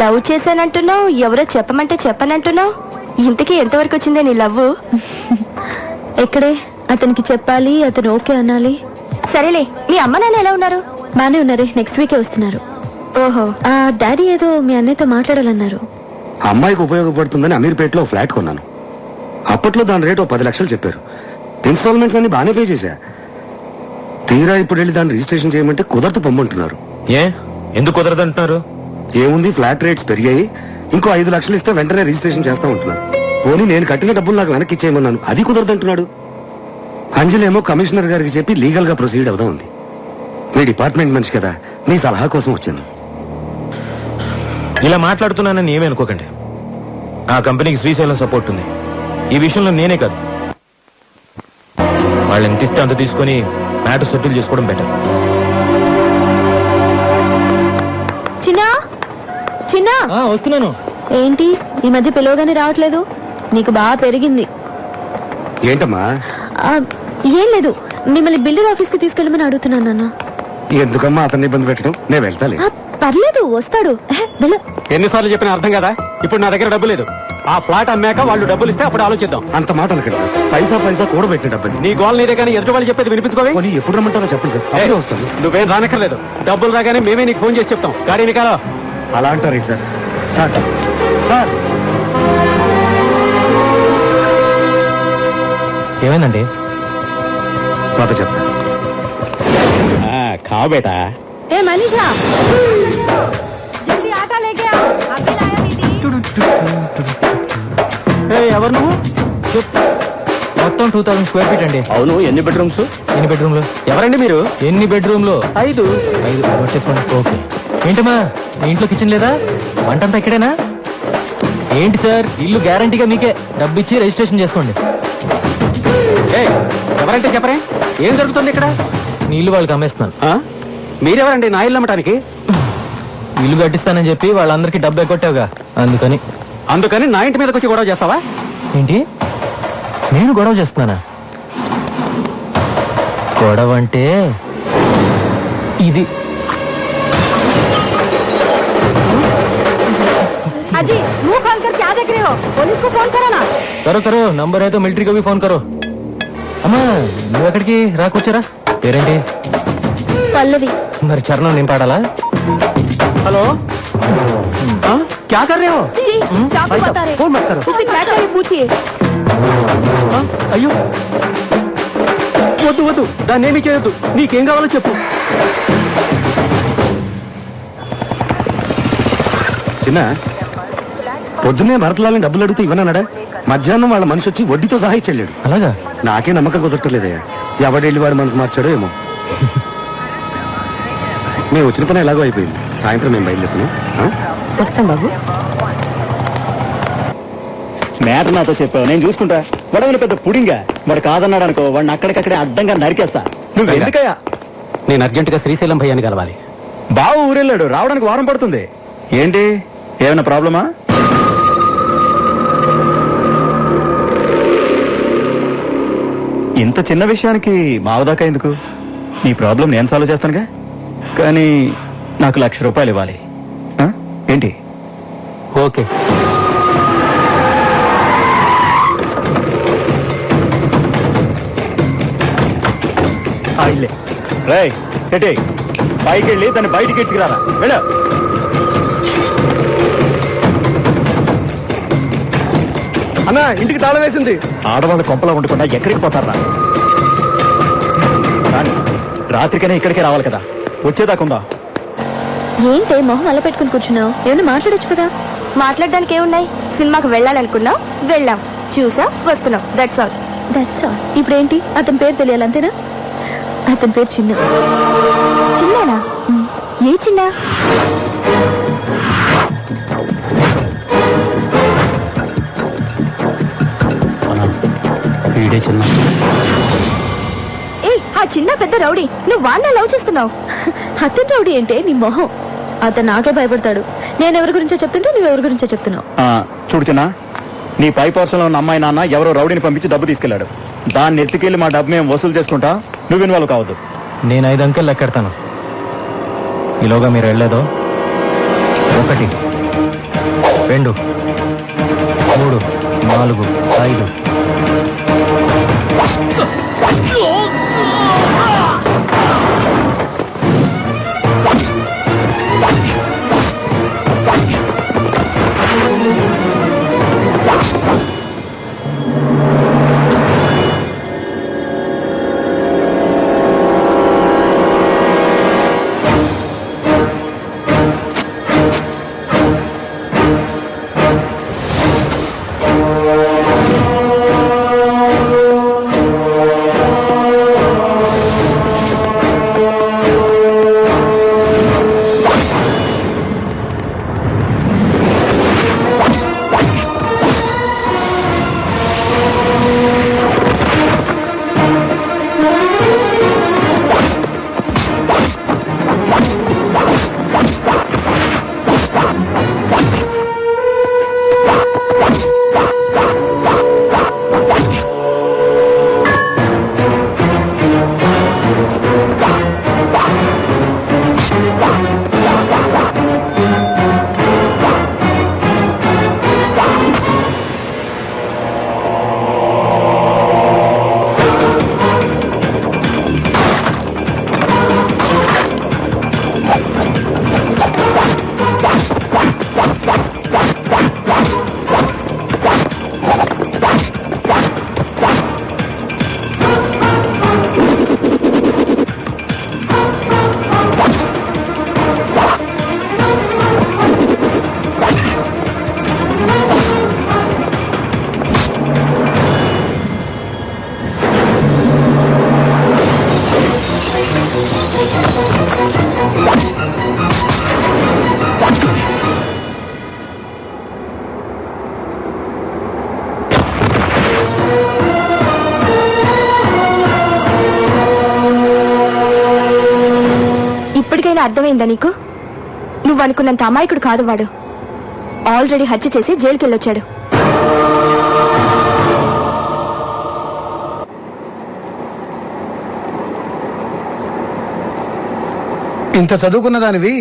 Love చేశానంటున్నావు, ఎవరో చెప్పమంటే చెప్పనంటున్నావు. ఇంతకీ ఎంతవరకు వచ్చిందే నీ లవ్? ఎక్కడే అతనికి చెప్పాలి, అతను ఓకే అనాలి. సరేలే, మీ అమ్మ నాన్న ఎలా ఉన్నారు? బానే ఉన్నారే, నెక్స్ట్ వీకే వస్తున్నారు. ఓహో, డాడీ ఏదో మీ అన్నయ్యతో మాట్లాడాలన్నారు. అమ్మాయికి ఉపయోగపడుతుందని అమీర్పేటలో ఫ్లాట్ కొన్నాను. అప్పట్లో దాని రేటు 10 లక్షలు చెప్పారు. ఇన్స్టాల్మెంట్స్ అన్ని బాగానే పే చేశా. తీరా ఇప్పుడు వెళ్ళి దాన్ని రిజిస్ట్రేషన్ చేయమంటే కుదరదు పొమ్మంటున్నారు. ఎందుకు కుదరదు అంటున్నారు? ఏముంది, ఫ్లాట్ రేట్స్ పెరిగాయి, ఇంకో 5 లక్షలు ఇస్తే వెంటనే రిజిస్ట్రేషన్ చేస్తా ఉంటున్నారు. పోనీ నేను కట్టిన డబ్బులు నాకు వెనక్కి ఇచ్చేయమన్నాను, అది కుదరదంటున్నాడు. అంజలేమో కమిషనర్ గారికి చెప్పి లీగల్ గా ప్రొసీడ్ అవుదా ఉంది. మీ డిపార్ట్మెంట్ మనిషి కదా, మీ సలహా కోసం వచ్చాను. ఇలా మాట్లాడుతున్నానని ఏమీ అనుకోకండి. ఆ కంపెనీకి శ్రీశైలం సపోర్ట్ ఉంది. ఈ విషయంలో నేనే కాదు, వాళ్ళు ఎంత ఇస్తే అంత తీసుకుని మ్యాటర్ సెటిల్ చేసుకోవడం బెటర్. చిన్నా చిన్నా, వస్తున్నాను. ఏంటి ఈ మధ్య పిలవగానే రావట్లేదు? నీకు బాగా పెరిగింది. ఏంటమ్మా? ఏం లేదు, మిమ్మల్ని బిల్డర్ ఆఫీస్ కి తీసుకెళ్ళమని అడుగుతున్నాను నాన్న. ఎందుకమ్మా అతన్ని ఇబ్బంది పెట్టడం? నేను వెళ్తాలే. పర్లేదు, వస్తాడు. ఎన్నిసార్లు చెప్పిన అర్థం కదా? ఇప్పుడు నా దగ్గర డబ్బు లేదు. ఆ ఫ్లాట్ అమ్మాక వాళ్ళు డబ్బులు ఇస్తే అప్పుడు ఆలోచిద్దాం. అంత మాట అనకండి సార్, పైసా పైసా కూడబెట్టిన డబ్బులు. నీ గోల్ నీదే కానీ ఎదుటి వాళ్ళు చెప్పేది వినిపించుకోవే. ఎప్పుడు రమ్మంటారో చెప్పండి సార్, అప్పుడే వస్తాను. నువ్వేం రానక్కర్లేదు, డబ్బులు రాగానే మేమే నీకు ఫోన్ చేసి చెప్తాం. గాడీ నికాలో. అలా అంటారు సార్. సార్ సార్ ఏమైందండి? మాతో చెప్తా. ఖావ్ బేటా. ఏ మనీషా, జల్దీ ఆటా లేకే ఆ, అభి లాయా దీదీ. ఎవరు నువ్వు? మొత్తం 2000 స్క్వేర్ ఫీట్ అండి. అవును, ఎన్ని బెడ్రూమ్స్? ఎన్ని బెడ్రూమ్లు? ఎవరండి మీరు? ఎన్ని బెడ్రూమ్లు? 5. వచ్చేసుకోండి. ఓకే. ఏంటమ్మా, మీ ఇంట్లో కిచెన్ లేదా? వంటంతా ఇక్కడేనా? ఏంటి సార్, ఇల్లు గ్యారంటీగా మీకే. డబ్బు ఇచ్చి రిజిస్ట్రేషన్ చేసుకోండి. ఎవరంటే చెప్పరే, ఏం జరుగుతుంది ఇక్కడ? నీ ఇల్లు వాళ్ళకి అమ్మేస్తున్నాను. మీరెవరండి నా ఇల్లు అమ్మటానికి? ఇల్లు కట్టిస్తానని చెప్పి వాళ్ళందరికీ డబ్బు ఎగ్గొట్టావుగా, అందుకని నా ఇంటి మీదకి వచ్చి గొడవ చేస్తావా? ఏంటి, నేను గొడవ చేస్తున్నానా? గొడవ అంటే ఇది. अजी मुंह खोल कर क्या देख रहे हो? पुलिस को फोन करो ना. करो నంబర్ అయితే మిలిటరీ को भी फोन करो. అమ్మా, నువ్వు ఎక్కడికి రాకొచ్చారా? పేరేంటి? పల్లవి. మరి చరణం నేను పాడాలా? హలో, क्या कर रहे हो? जी, चाकू बता रहे. फोन मत करो. उसे क्या चाहिए पूछिए. అయ్యో, వద్దు దాన్ని ఏమీ చేయొద్దు. నీకేం కావాలో చెప్పు. చిన్న, పొద్దున్నే భరతలాలని డబ్బులు అడిగితే ఇవ్వనన్నాడా? మధ్యాహ్నం వాళ్ళ మనిషి వచ్చి వడ్డీతో సహా ఇచ్చెళ్ళాడు. అలాగా? నాకే నమ్మకం కుదరట్లేదయ్యా. ఎవడెళ్ళి వాడి మనసు మార్చాడో ఏమో. మేము వచ్చిన పని ఎలాగో అయిపోయింది. సాయంత్రం మేము బయలుదేరుతున్నాం. వస్తాం బాబు. మ్యాటర్ నాతో చెప్పావు, నేను చూసుకుంటా. వాడు పెద్ద పుడింగా, వాడు కాదన్నాడు అనుకో, వాడిని అక్కడికక్కడే అడ్డంగా నరికేస్తా. నువ్వు ఎందుకయ్యా? నేను అర్జెంట్ గా శ్రీశైలం భయ్యాన్ని కలవాలి. బావు ఊరెళ్ళాడు, రావడానికి వారం పడుతుంది. ఏంటి, ఏమైనా ప్రాబ్లమా? ఇంత చిన్న విషయానికి మావదాకా ఎందుకు? నీ ప్రాబ్లం నేను సాల్వ్ చేస్తానుగా. కానీ నాకు 1,00,000 రూపాయలు ఇవ్వాలి. ఏంటి? ఓకే. రై సెటే, పైకి వెళ్ళి దాన్ని బయటికి ఎత్తుకురారా. వెళ్ళ. అన్నా, ఇంటికి తాళం వేసింది. ఆడవాళ్ళ కొంపలా ఉండకుండా ఎక్కడికి పోతారా? రాత్రికైనా ఇక్కడికే రావాలి కదా, వచ్చేదాకుందా? ఏంటే మొహం అలా పెట్టుకుని కూర్చున్నావు? ఏమైనా మాట్లాడొచ్చు కదా. మాట్లాడడానికి ఏమున్నాయి? సినిమాకి వెళ్ళాలనుకున్నాం, వెళ్ళాం, చూసాం, వస్తున్నాం. That's all. ఇప్పుడు ఏంటి, అతని పేరు తెలియాలి అంతేనా? అతని పేరు చిన్న. చిన్నానా? ఏ చిన్న? చిన్న. ఏ, ఆ చిన్న పెద్ద రౌడీ. నువ్వు వాడిని లవ్ చేస్తున్నావు. అతని రౌడీ ఏంటే నీ మొహం? అతను నాకే భయపడతాడు. నేను ఎవరి గురించో చెప్తుంటే నువ్వు ఎవరి గురించో చెప్తున్నావు. చూడు చిన్న, నీ పై పోర్షన్లో ఉన్న అమ్మాయి నాన్న ఎవరో రౌడీని పంపించి డబ్బు తీసుకెళ్లాడు. దాన్ని ఎత్తుకెళ్లి మా డబ్బు మేము వసూలు చేసుకుంటా. నువ్వు ఇన్వాల్వ్ కావద్దు. నేను 5 అంకెలు లెక్కెడతాను. ఈలోగా మీరు వెళ్ళలేదో 1 2 3 4 5 ఇప్పటికైనా అర్థమైందా నీకు? నువ్వు అనుకున్నంత అమాయకుడు కాదు వాడు. ఆల్రెడీ హత్య చేసి జైలుకి వెళ్ళొచ్చాడు. ఇంత చదువుకున్న దానివి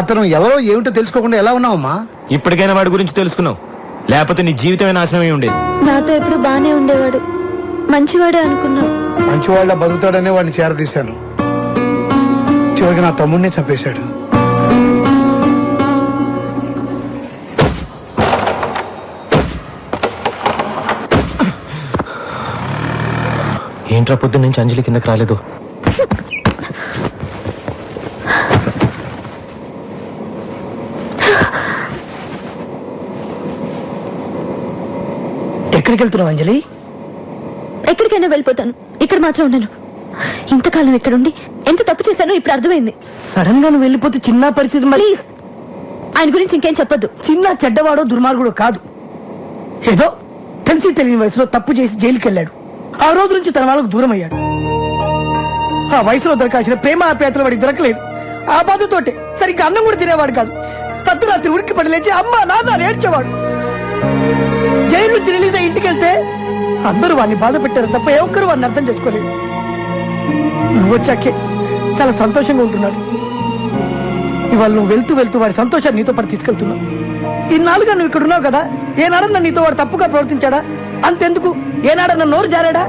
అతను ఎవరో ఏమిటో తెలుసుకోకుండా ఎలా ఉన్నావమ్మా? ఇప్పటికైనా వాడి గురించి తెలుసుకున్నావు, లేకపోతే నీ జీవితమే నాశనమై ఉండేది. నాతో ఎప్పుడు బానే ఉండేవాడు, మంచివాడే అనుకున్నావు. మంచివాళ్ళ బతుకుతాడనే వాడిని చేరదీశాను. చివరికి నా తమ్ముడిని చంపేశాడు. ఏంట్రా పొద్దున్న నుంచి అంజలి కిందకి రాలేదు? ఎక్కడికి వెళ్తున్నావు అంజలి? ఎక్కడికైనా వెళ్ళిపోతాను, ఇక్కడ మాత్రం ఉండను. ఇంతకాలం ఇక్కడుండి ఎంత తప్పు చేశానో ఇప్పుడు అర్థమైంది. సడన్ గా నువ్వు వెళ్ళిపోతే చిన్న పరిస్థితి. ప్లీజ్ ఆయన గురించి ఇంకేం చెప్పొద్దు. చిన్న చెడ్డవాడో దుర్మార్గుడు కాదు. ఏదో తెలిసి తెలియని వయసులో తప్పు చేసి జైలుకి వెళ్ళాడు. ఆ రోజు నుంచి తన వాళ్ళకు దూరం అయ్యాడు. ఆ వయసులో దొరకాల్సిన ప్రేమ ఆప్యాయతలు వాడికి దొరకలేదు. ఆ బాధతోటే సరిగ్గా అన్నం కూడా తినేవాడు కాదు. అర్ధరాత్రి ఉడికి పడి లేచి అమ్మ నాన్న ఏడ్చేవాడు. జైలు నుంచి రిలీజ్ అయ్యి ఇంటికి వెళ్తే అందరూ వాడిని బాధ పెట్టారు తప్ప ఏ ఒక్కరు వాడిని అర్థం చేసుకోలేదు. నువ్వు వచ్చాకే చాలా సంతోషంగా ఉంటున్నాడు. ఇవాళ నువ్వు వెళ్తూ వెళ్తూ వాడి సంతోషాన్ని నీతో పాటు తీసుకెళ్తున్నావు. ఇన్నాళ్ళుగా నువ్వు ఇక్కడ ఉన్నావు కదా, ఏనాడన్నా నీతో వాడు తప్పుగా ప్రవర్తించాడా? అంతెందుకు, ఏనాడన్నా నోరు జారాడా?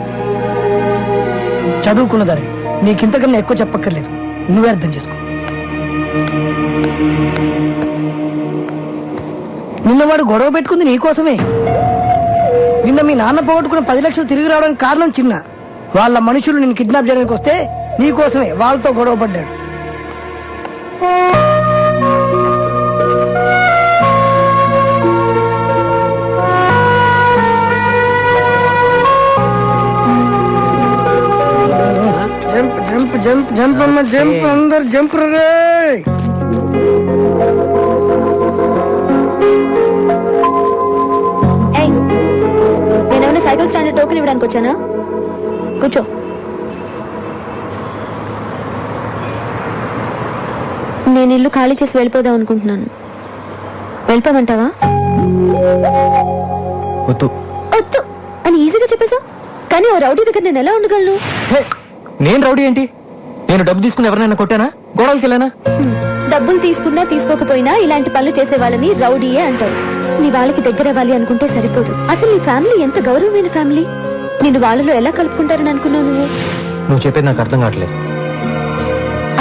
చదువుకున్నదాన్ని నీకింతకన్నా ఎక్కువ చెప్పక్కర్లేదు, నువ్వే అర్థం చేసుకో. నిన్నవాడు గొడవ పెట్టుకుంది నీకోసమే. నిన్న మీ నాన్న పోగొట్టుకున్న 10 లక్షలు తిరిగి రావడానికి కారణం చిన్న. వాళ్ళ మనుషులు నిన్ను కిడ్నాప్ చేయడానికి వస్తే నీకోసమే వాళ్ళతో గొడవ పడ్డాడు. జంప్ జంప్ జంప్ జంప్ అమ్మ జంప్, అందరు జంప్ రే. నేనేమైనా సైకిల్ స్టాండ్ టోకెన్ ఇవ్వడానికి వచ్చానా? కూర్చో. నేను ఇల్లు ఖాళీ చేసి వెళ్ళిపోదాం అనుకుంటున్నాను. వెళ్ళిపోమంటావా? వద్దు వద్దు అని ఈజీగా చెప్పేశావు, కానీ ఆ రౌడీ దగ్గర నేను ఎలా ఉండగలను? నేను రౌడీ ఏంటి? నేను డబ్బు తీసుకుని ఎవరినైనా కొట్టానా? గొడవలకి వెళ్ళానా? డబ్బులు తీసుకున్నా తీసుకోకపోయినా ఇలాంటి పనులు చేసే వాళ్ళని రౌడీయే అంటారు. నీ వాళ్ళకి దగ్గర అవ్వాలి అనుకుంటే సరిపోదు. అసలు నీ ఫ్యామిలీ ఎంత గౌరవమైన ఫ్యామిలీ. నిన్ను వాళ్ళలో ఎలా కలుపుకుంటారని అనుకున్నావు నువ్వు? నువ్వు చెప్పేది నాకు అర్థం కావట్లేదు.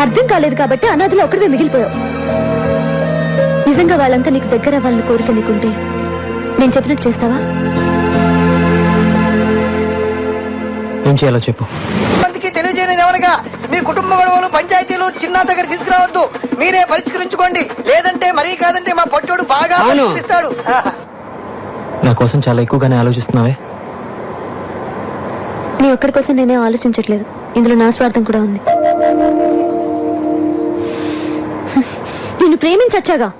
అర్థం కాలేదు కాబట్టి అనాథలో ఒక్కడివే మిగిలిపోయావు. నిజంగా వాళ్ళంతా నీకు దగ్గర అవ్వాలని కోరిక నీకుంటే నేను చెప్పినట్టు చేస్తావా? ఏం చేయాలో చెప్పు. మందికి తెలియజేయని ఎవరిగా మీ కుటుంబ గొడవలు పంచాయతీలు చిన్న దగ్గర తీసుకురావద్దు. మీరే పరిష్కరించుకోండి. లేదంటే మరీ కాదంటే మా పొట్టోడు బాగా పరిష్కరిస్తాడు. నా కోసం చాలా ఎక్కువగానే ఆలోచిస్తున్నావే. నీ ఒక్కడి కోసం నేనే ఆలోచించట్లేదు. ఇందులో నా స్వార్థం కూడా ఉంది. నిన్ను ప్రేమించచ్చాగా.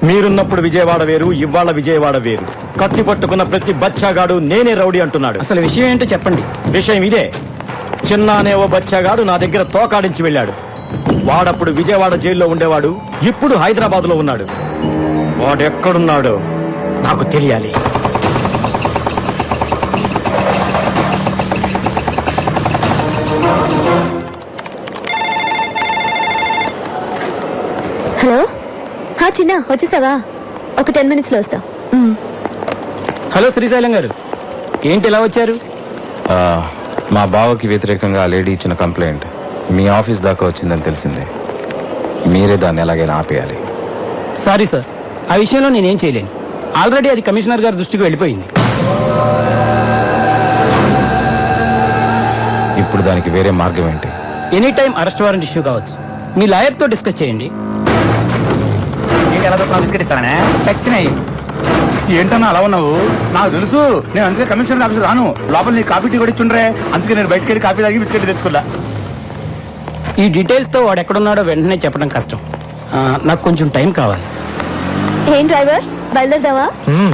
మీరున్నప్పుడు విజయవాడ వేరు, ఇవాళ విజయవాడ వేరు. కత్తి పట్టుకున్న ప్రతి బచ్చాగాడు నేనే రౌడీ అంటున్నాడు. అసలు విషయం ఏంటో చెప్పండి. విషయం ఇదే. చిన్న అనే ఓ బచ్చాగాడు నా దగ్గర తోకాడించి వెళ్ళాడు. వాడప్పుడు విజయవాడ జైల్లో ఉండేవాడు, ఇప్పుడు హైదరాబాద్ లో ఉన్నాడు. వాడెక్కడున్నాడో నాకు తెలియాలి. హలో, చిన్న వచ్చేసావా? ఒక 10 minutes లో వస్తా. హలో శ్రీశైలం గారు, ఏంటి ఇలా వచ్చారు? మా బావకి వ్యతిరేకంగా ఆ లేడీ ఇచ్చిన కంప్లైంట్ మీ ఆఫీస్ దాకా వచ్చిందని తెలిసింది. మీరే దాన్ని ఎలాగైనా ఆపేయాలి. సారీ సార్, ఆ విషయంలో నేనేం చేయలేను. ఆల్రెడీ అది కమిషనర్ గారి దృష్టికి వెళ్ళిపోయింది. ఇప్పుడు దానికి వేరే మార్గం ఏంటి? Any time arrest warrant issue కావచ్చు. మీ లాయర్ తో డిస్కస్ చేయండి. ఏంటన్నా అలా ఉన్నావు? నాకు తెలుసు, నేను అందుకే కమిషనర్ ఆఫీస్ రాను. లోపల నీ కాఫీ టీ కూడా ఇచ్చుండ్రే, అందుకే నేను బయటకెళ్ళి కాఫీ తాగి బిస్కెట్ తెచ్చుకున్నా. ఈ డీటెయిల్స్ తో వాడు ఎక్కడున్నాడో వెంటనే చెప్పడం కష్టం. నాకు కొంచెం టైం కావాలి. ఏం డ్రైవర్, బయలుదేరదావా?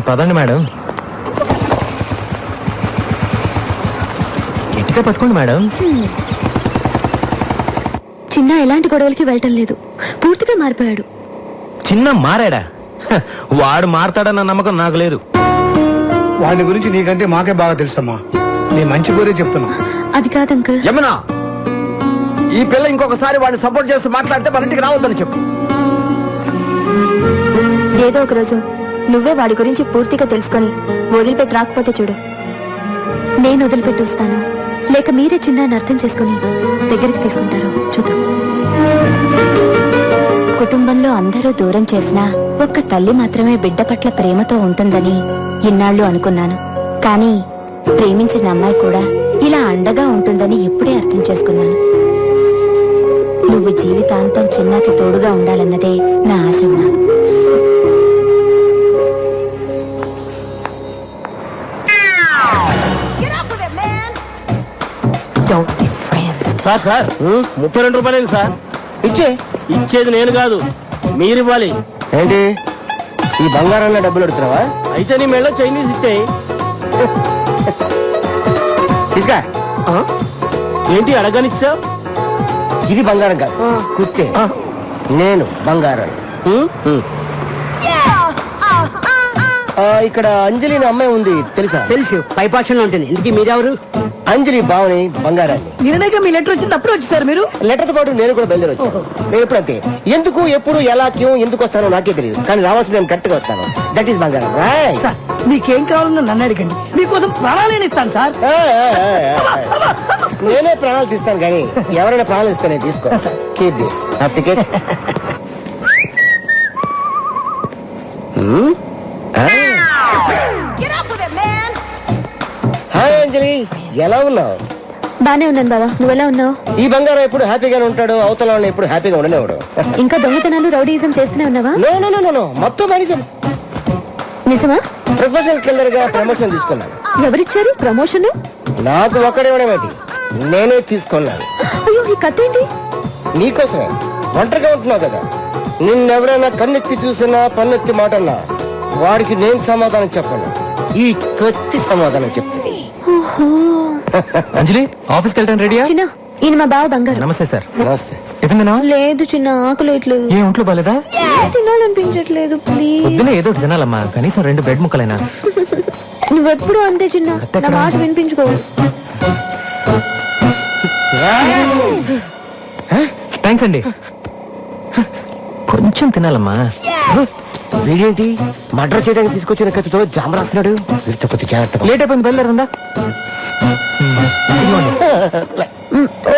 పదండి మేడం. గట్టిగా పట్టుకోండి మేడం. చిన్న ఎలాంటి గొడవలకి వెళ్ళటం లేదు. పూర్తిగా మారిపోయాడు. చిన్న మారాడా? వాడు మారతాడన్న నమ్మకం నాకు లేదు. వాడి గురించి నీకంటే మాకే బాగా తెలుసమ్మా. నీ మంచి కోరే చెప్తున్నా. అది కాదు అంకుల్. యమునా, ఈ పిల్ల ఇంకొకసారి వాడిని సపోర్ట్ చేస్తూ మాట్లాడితే మన ఇంటికి రావద్దని చెప్పు. ఏదో ఒక రోజు నువ్వే వాడి గురించి పూర్తిగా తెలుసుకొని వదిలిపెట్టి రాకపోతే చూడు. నేను వదిలిపెట్టి వస్తాను, లేక మీరే చిన్నాన్ని అర్థం చేసుకుని దగ్గరికి తీసుకుంటారు చూద్దాం. కుటుంబంలో అందరూ దూరం చేసినా ఒక్క తల్లి మాత్రమే బిడ్డ పట్ల ప్రేమతో ఉంటుందని ఇన్నాళ్ళు అనుకున్నాను. కానీ ప్రేమించిన అమ్మాయి కూడా ఇలా అండగా ఉంటుందని ఇప్పుడే అర్థం చేసుకున్నాను. నువ్వు జీవితాంతం చిన్నాకి తోడుగా ఉండాలన్నదే నా ఆశ. సార్ సార్ 32 రూపాయలు సార్. ఇచ్చేది నేను కాదు, మీరు ఇవ్వాలి. ఏంటి ఈ బంగారంలో డబ్బులు అడుగుతున్నావా? అయితే నీ మెళ్ళ చైనీస్ ఇచ్చేయి. తీసుకా. ఏంటి అడగనిచ్చావు? ఇది బంగారం కాదు, కుత్తే. నేను బంగారం. ఇక్కడ అంజలి అనే అమ్మాయి ఉంది, తెలుసా? తెలుసు, పైపాషంలో ఉంటుంది. ఇందుకీ మీరెవరు? అంజలి బావని బంగారాన్ని. నిన్నగా మీ లెటర్ వచ్చింది, అప్పుడు వచ్చేసారు మీరు. లెటర్ తో పాటు నేను కూడా బయలుదేరి వచ్చాను. నేను ఎప్పుడంతే ఎందుకు ఎప్పుడు ఎలా క్యూ ఎందుకు వస్తానో నాకే తెలియదు, కానీ రావాల్సి నేను కరెక్ట్ గా వస్తాను. దట్ ఈస్ బంగారం. సార్ మీకేం కావాలన్నా నన్ను అడగండి, మీకోసం ప్రాణాలు ఇస్తాను సార్. నేనే ప్రాణాలు తీస్తాను, కానీ ఎవరైనా ప్రాణాలు ఇస్తే నేను తీసుకో. Keep this ticket. హాయ్ అంజలి, ఎలా ఉన్నావు? బానే ఉన్నాను బావా, నువ్వెలా ఉన్నావు? ఈ బంగారం ఎప్పుడు హ్యాపీగానే ఉంటాడు, అవతల వాళ్ళని ఎప్పుడు హ్యాపీగా ఉండనేవాడు. ఇంకా దొంగతనాలు రౌడీయిజం చేస్తూనే ఉన్నావా? నో, మొత్తం మనిషి. నిజమా? ప్రొఫెషనల్ కిల్లర్ గా ప్రమోషన్ తీసుకున్నాను. ఎవరిచ్చారు ప్రమోషన్? నాకు ఒక్కడేవాడేమిటి, నేనే తీసుకున్నాను. అయ్యో, ఈ కథ ఏంటి? నీకోసమే. ఒంటరిగా ఉంటున్నావు కదా, నిన్నెవరైనా కన్నెత్తి చూసినా పన్నెత్తి మాటన్నా వాడికి నేను సమాధానం చెప్పను, ఈ కత్తి సమాధానం చెప్తుంది. అంజలి, ఆఫీస్కి వెళ్ళడానికి రెడీయా? చిన్న, ఈయన మా బావ బంగారు. నమస్తే సార్. నమస్తే. టిఫిన్ తిన్నావా? లేదు చిన్న, ఆకలేట్లేదు. ఏ ఒంట్లో బాలేదా? తినాలనిపించట్లేదు, ప్లీజ్. పొద్దునే ఏదో ఒకటి తినాలమ్మా, కనీసం 2 బ్రెడ్ ముక్కలైనా. నువ్వెప్పుడు అంతే చిన్న నా మాట వినిపించుకో. థ్యాంక్స్ అండి. కొంచెం తినాలమ్మా. వీడేంటి మర్డర్ చేయడానికి తీసుకొచ్చిన కత్తితో జామ రాస్తున్నాడు. వీరితో కొద్ది జాగ్రత్త. లేట్ అయిపోయింది, బయలుదేరుందా?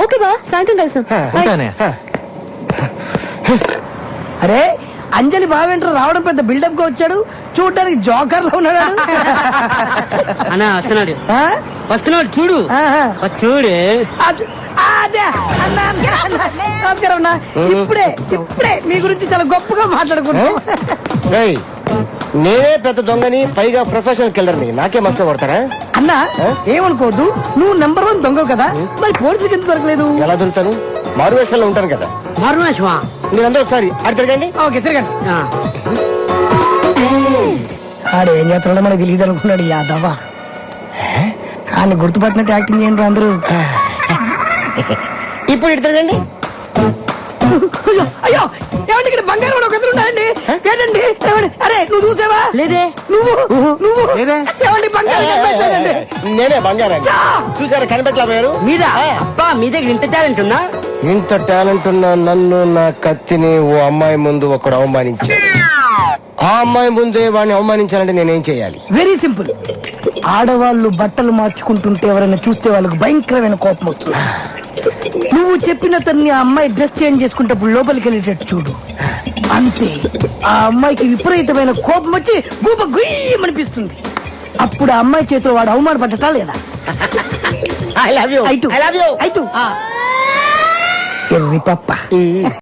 ఓకే బా, సాయంత్రం కలుస్తాం. ఉంటానే. అరే అంజలి బావేంట్రా రావడం పెద్ద బిల్డప్ గా వచ్చాడు, చూడడానికి జోకర్ లో ఉన్నాడు. అన్నా వస్తున్నాడు ఆ? వస్తున్నాడు చూడు ఆహా. చూడు. అదే అన్న, నమస్కారం అన్న. ఇప్పుడే మీ గురించి చాలా గొప్పగా మాట్లాడుకున్నాం. నేనే పెద్ద దొంగని, పైగా ప్రొఫెషనల్ కిల్లర్ని, నాకే మస్తు కొడతారా? అన్న ఏమనుకోవద్దు, నువ్వు నెంబర్ 1 దొంగ కదా, మరి పోలీసులకు ఎందుకు దొరకలేదు? ఎలా దొరుకుతాను? మారు వేషాల్లో ఉంటాను కదా. మరునాశమా? మీరందరూ ఒకసారి అటు తిరగండి. ఓకే తిరగండి. ఆడు ఏం చేస్తున్నాడో మనకు తెలియదు అనుకున్నాడు యాదవా. ఆయన గుర్తుపట్టినట్టు యాక్టింగ్ చేయండి అందరూ. ఇప్పుడు ఇటు తిరగండి. అయ్యో అయ్యో, ఏమంటే ఇక్కడ బంగారం ఒక ఎదురు ఉన్నాయండి. ఏంటండి ఏమండి? అరే నువ్వు చూసావా? లేదే. నువ్వు ఏమండి బంగారం కనిపించలేదండి. నేనే బంగారాన్ని చూసారా, కనిపెట్టలేకపోయారు. మీరా? అబ్బా మీ దగ్గర ఇంత టాలెంట్ ఉన్నా? ఇంత టాలెంట్ ఉన్న నన్ను, నా కత్తిని ఓ అమ్మాయి ముందు ఒకడు అవమానించాడు. ఆ అమ్మాయి ముందే వాడిని అవమానించాలంటే నేనేం చేయాలి? Very simple. ఆడవాళ్ళు బట్టలు మార్చుకుంటుంటే ఎవరైనా చూస్తే వాళ్ళకి భయంకరమైన కోపం వస్తుంది. నువ్వు చెప్పిన తన్ని ఆ అమ్మాయి డ్రెస్ చేంజ్ చేసుకుంటప్పుడు లోపలికి వెళ్ళేటట్టు చూడు. అంతే, ఆ అమ్మాయికి విపరీతమైన కోపం వచ్చి గూప గుయ్యమనిపిస్తుంది. అప్పుడు ఆ అమ్మాయి చేతిలో వాడు అవమానపడ్డటా లేదా? I love you. ఎర్రి పప్ప.